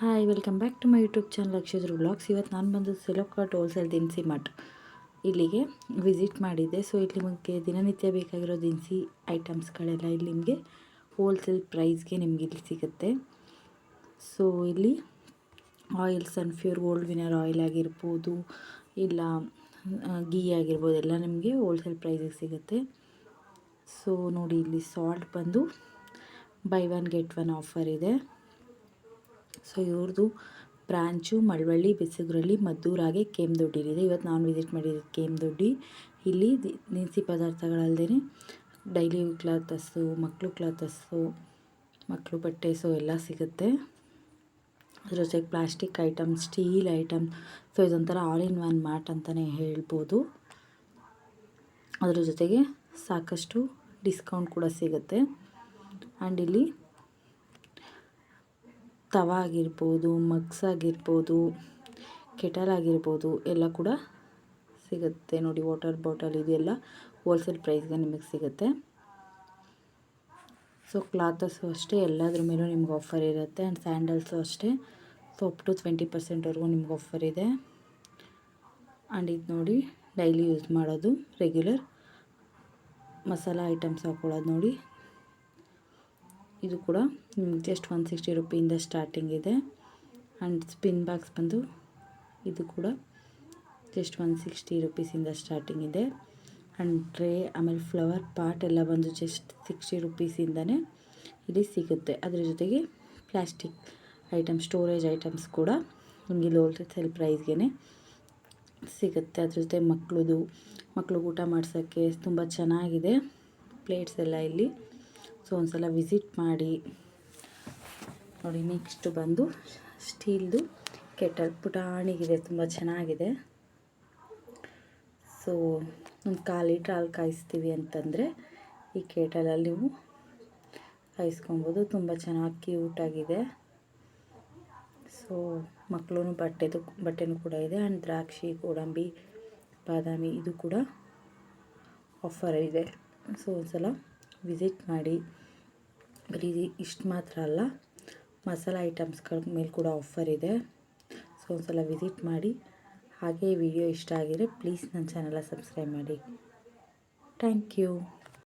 Hi, welcome back to my YouTube channel Akshadra vlogs. ಇವತ್ತು ನಾನು ಬಂದು ಸೆಲೋಕಾಟ್ ಹೋಲ್ಸೇಲ್ ದಿನಸಿ ಮಠ ಇಲ್ಲಿಗೆ ವಿಸಿಟ್ ಮಾಡಿದ್ದೆ. ಸೊ ಇಲ್ಲಿ ನಿಮಗೆ ದಿನನಿತ್ಯ ಬೇಕಾಗಿರೋ ದಿನಸಿ ಐಟಮ್ಸ್ಗಳೆಲ್ಲ ಇಲ್ಲಿ ನಿಮಗೆ ಹೋಲ್ಸೇಲ್ ಪ್ರೈಸ್ಗೆ ನಿಮಗೆ ಇಲ್ಲಿ ಸಿಗುತ್ತೆ. ಸೊ ಇಲ್ಲಿ oil, Sunpure gold winner oil ಆಗಿರ್ಬೋದು, ಇಲ್ಲ ಗೀ ಆಗಿರ್ಬೋದು, ಎಲ್ಲ ನಿಮಗೆ ಹೋಲ್ಸೇಲ್ ಪ್ರೈಸಿಗೆ ಸಿಗುತ್ತೆ. ಸೊ ನೋಡಿ, ಇಲ್ಲಿ ಸಾಲ್ಟ್ ಬಂದು by one get one offer ಇದೆ. ಸೊ ಇವ್ರದ್ದು ಬ್ರಾಂಚು ಮಳವಳ್ಳಿ, ಬೆಸಗರಳ್ಳಿ, ಮದ್ದೂರು ಹಾಗೆ ಕೆಮ್ಮದೊಡ್ಡಿಲಿದೆ. ಇವತ್ತು ನಾನು ವಿಸಿಟ್ ಮಾಡಿದ್ದು ಕೆಮ್ಮದೊಡ್ಡಿ. ಇಲ್ಲಿ ದಿನಸಿ ಪದಾರ್ಥಗಳಲ್ಲದೆ ಡೈಲಿ ಕ್ಲಾತಸ್ಸು, ಮಕ್ಕಳು ಬಟ್ಟೆ ಎಲ್ಲ ಸಿಗುತ್ತೆ. ಅದ್ರ ಜೊತೆಗೆ plastic item, steel item, so ಇದೊಂಥರ ಆಲ್ ಇನ್ ಒನ್ ಮಾರ್ಟ್ ಅಂತಲೇ ಹೇಳ್ಬೋದು. ಅದ್ರ ಜೊತೆಗೆ ಸಾಕಷ್ಟು ಡಿಸ್ಕೌಂಟ್ ಕೂಡ ಸಿಗುತ್ತೆ. ಆ್ಯಂಡ್ ಇಲ್ಲಿ ತವಾ ಆಗಿರ್ಬೋದು, ಮಗ್ಸ್ ಆಗಿರ್ಬೋದು, ಕೆಟಲ್ ಆಗಿರ್ಬೋದು ಎಲ್ಲ ಕೂಡ ಸಿಗುತ್ತೆ. ನೋಡಿ, ವಾಟರ್ ಬಾಟಲ್ ಇದೆಲ್ಲ ಹೋಲ್ಸೇಲ್ ಪ್ರೈಸ್ಗೆ ನಿಮಗೆ ಸಿಗುತ್ತೆ. ಸೊ ಕ್ಲಾತಸ್ಸು ಅಷ್ಟೇ, ಎಲ್ಲದ್ರ ಮೇಲೂ ನಿಮ್ಗೆ ಆಫರ್ ಇರುತ್ತೆ. ಆ್ಯಂಡ್ ಸ್ಯಾಂಡಲ್ಸು ಅಷ್ಟೇ. ಸೊ ಅಪ್ ಟು 20% ನಿಮ್ಗೆ ಆಫರ್ ಇದೆ. ಆ್ಯಂಡ್ ಇದು ನೋಡಿ, ಡೈಲಿ ಯೂಸ್ ಮಾಡೋದು, ರೆಗ್ಯುಲರ್ ಮಸಾಲ ಐಟಮ್ಸ್ ಹಾಕೊಳ್ಳೋದು ನೋಡಿ. ಇದು ಕೂಡ ನಿಮ್ಗೆ ಜಸ್ಟ್ 160 ರೂಪಿಯಿಂದ ಸ್ಟಾರ್ಟಿಂಗ್ ಇದೆ. ಆ್ಯಂಡ್ ಸ್ಪಿನ್ ಬಾಕ್ಸ್ ಬಂದು ಇದು ಕೂಡ ಜಸ್ಟ್ 160 ರೂಪೀಸಿಂದ ಸ್ಟಾರ್ಟಿಂಗ್ ಇದೆ. ಆ್ಯಂಡ್ ಟ್ರೇ, ಆಮೇಲೆ ಫ್ಲವರ್ ಪಾಟ್ ಎಲ್ಲ ಬಂದು ಜಸ್ಟ್ 60 ರೂಪೀಸಿಂದನೇ ಇಲ್ಲಿ ಸಿಗುತ್ತೆ. ಅದರ ಜೊತೆಗೆ ಪ್ಲಾಸ್ಟಿಕ್ ಐಟಮ್, ಸ್ಟೋರೇಜ್ ಐಟಮ್ಸ್ ಕೂಡ ನಿಮಗೆ ಹೋಲ್ಸೇಲ್ ಪ್ರೈಸ್ಗೆ ಸಿಗುತ್ತೆ. ಅದ್ರ ಜೊತೆ ಮಕ್ಕಳಿಗೆ ಊಟ ಮಾಡ್ಸೋಕ್ಕೆ ತುಂಬ ಚೆನ್ನಾಗಿದೆ ಪ್ಲೇಟ್ಸ್ ಎಲ್ಲ ಇಲ್ಲಿ. ಸೊ ಒಂದ್ಸಲ ವಿಸಿಟ್ ಮಾಡಿ ನೋಡಿ. ನೆಕ್ಸ್ಟ್ ಬಂದು ಸ್ಟೀಲ್ದು ಕೆಟಲ್, ಪುಟಾಣಿಗಿದೆ, ತುಂಬ ಚೆನ್ನಾಗಿದೆ. ಸೊ ಒಂದು 1/4 ಲೀಟ್ರ್ ಹಾಲು ಕಾಯಿಸ್ತೀವಿ ಅಂತಂದರೆ ಈ ಕೆಟಲಲ್ಲಿ ನೀವು ಕಾಯಿಸ್ಕೊಬೋದು. ತುಂಬ ಚೆನ್ನಾಗಿ ಕ್ಯೂಟಾಗಿದೆ. ಸೊ ಮಕ್ಕಳು ಬಟ್ಟೆನೂ ಕೂಡ ಇದೆ. ಆ್ಯಂಡ್ ದ್ರಾಕ್ಷಿ, ಗೋಡಂಬಿ, ಬಾದಾಮಿ ಇದು ಕೂಡ ಆಫರ್ ಇದೆ. ಸೊ ಒಂದ್ಸಲ ವಿಸಿಟ್ ಮಾಡಿ. ಬರೀ ಇಷ್ಟು ಮಾತ್ರ ಅಲ್ಲ, ಮಸಾಲ ಐಟಮ್ಸ್ಗಳ ಮೇಲೆ ಕೂಡ ಆಫರ್ ಇದೆ. ಸೊ ಒಂದ್ಸಲ ವಿಸಿಟ್ ಮಾಡಿ. ಹಾಗೆ ವಿಡಿಯೋ ಇಷ್ಟ ಆಗಿದ್ರೆ ಪ್ಲೀಸ್ ನನ್ನ ಚಾನಲ್ನ ಸಬ್ಸ್ಕ್ರೈಬ್ ಮಾಡಿ. Thank you.